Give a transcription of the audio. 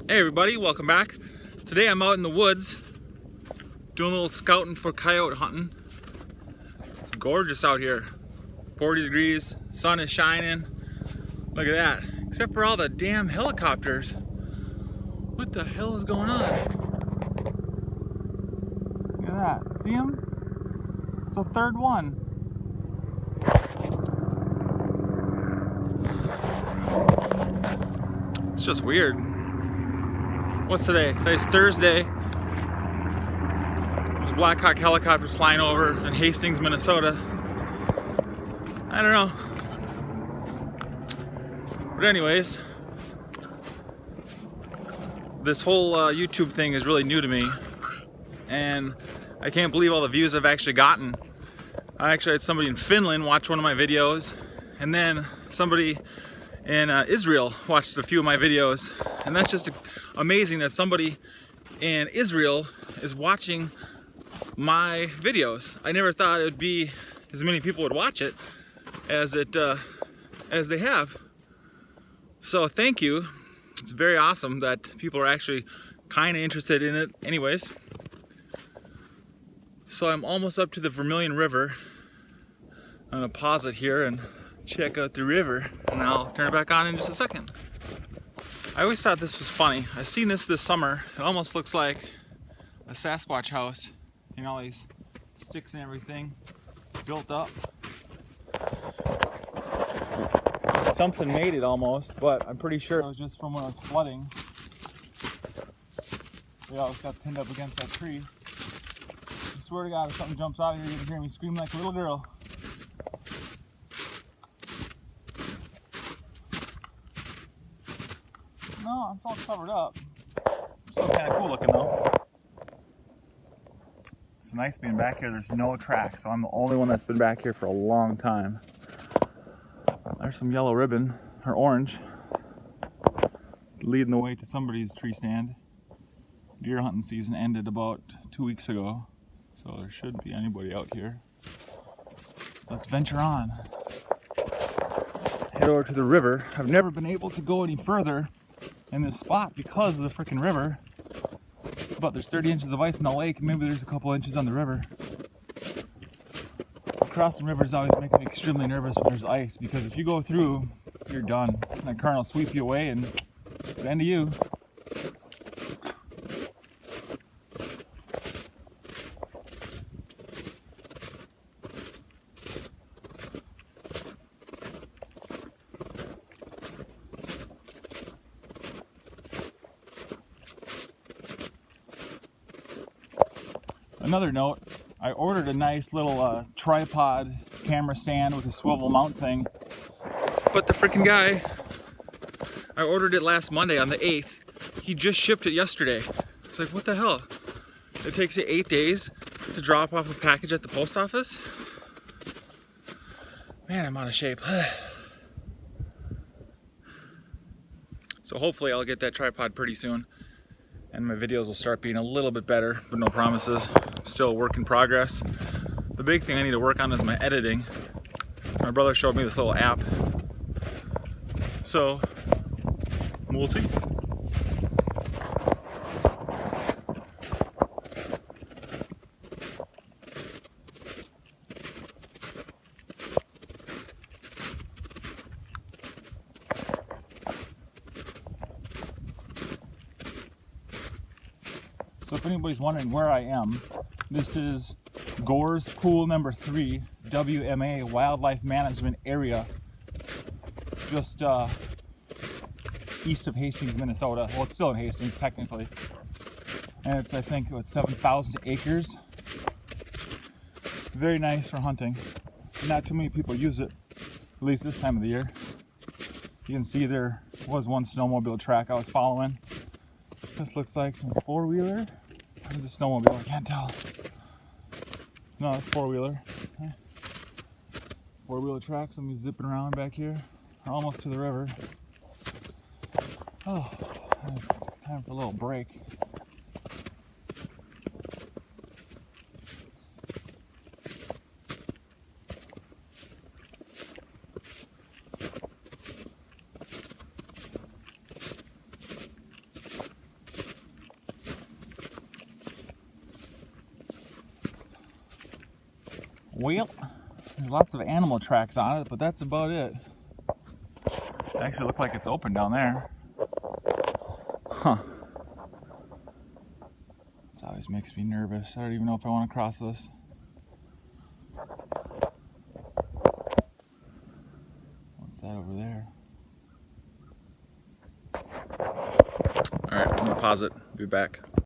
Hey everybody, welcome back. Today I'm out in the woods doing a little scouting for coyote hunting. It's gorgeous out here. 40 degrees, sun is shining. Look at that. Except for all the damn helicopters. What the hell is going on? Look at that. See them? It's the third one. It's just weird. What's today? Today's Thursday. There's Black Hawk helicopters flying over in Hastings, Minnesota. I don't know. But anyways, this whole YouTube thing is really new to me. And I can't believe all the views I've actually gotten. I actually had somebody in Finland watch one of my videos. And then somebody in Israel watched a few of my videos, and that's just amazing that somebody in Israel is watching my videos. I never thought it would be as many people would watch it as they have. So thank you. It's very awesome that people are actually kind of interested in it anyways. So I'm almost up to the Vermilion River. I'm gonna pause it here and check out the river, and I'll turn it back on in just a second. I always thought this was funny. I seen this summer. It almost looks like a Sasquatch house. You know, all these sticks and everything built up. Something made it almost, but I'm pretty sure it was just from when it was flooding. They always got pinned up against that tree. I swear to God, if something jumps out of here, you're gonna hear me scream like a little girl. No, it's all covered up. Still kind of cool looking though. It's nice being back here. There's no track, so I'm the only one that's been back here for a long time. There's some yellow ribbon, or orange, leading the way to somebody's tree stand. Deer hunting season ended about 2 weeks ago, so there shouldn't be anybody out here. Let's venture on. Head over to the river. I've never been able to go any further in this spot because of the freaking river. But there's 30 inches of ice in the lake, maybe there's a couple inches on the river. Crossing rivers always makes me extremely nervous when there's ice, because if you go through, you're done. That current will sweep you away and it's the end of you. Another note, I ordered a nice little tripod camera stand with a swivel mount thing, but the freaking guy, I ordered it last Monday on the 8th, he just shipped it yesterday. It's like, what the hell? It takes you 8 days to drop off a package at the post office? Man, I'm out of shape. So hopefully I'll get that tripod pretty soon, and my videos will start being a little bit better, but no promises. Still a work in progress. The big thing I need to work on is my editing. My brother showed me this little app, so we'll see. So if anybody's wondering where I am, this is Gore's Pool number 3, WMA, Wildlife Management Area, just east of Hastings, Minnesota. Well, it's still in Hastings, technically. And it's, I think, it's 7,000 acres. It's very nice for hunting. Not too many people use it, at least this time of the year. You can see there was one snowmobile track I was following. This looks like some four-wheeler. Or is it a snowmobile? I can't tell. No, it's four-wheeler. Okay. Four-wheeler tracks. Let me zipping around back here. We're almost to the river. Oh, time for a little break. Well, there's lots of animal tracks on it, but that's about it. It actually looks like it's open down there. Huh. This always makes me nervous. I don't even know if I want to cross this. What's that over there? Alright, I'm gonna pause it. Be back.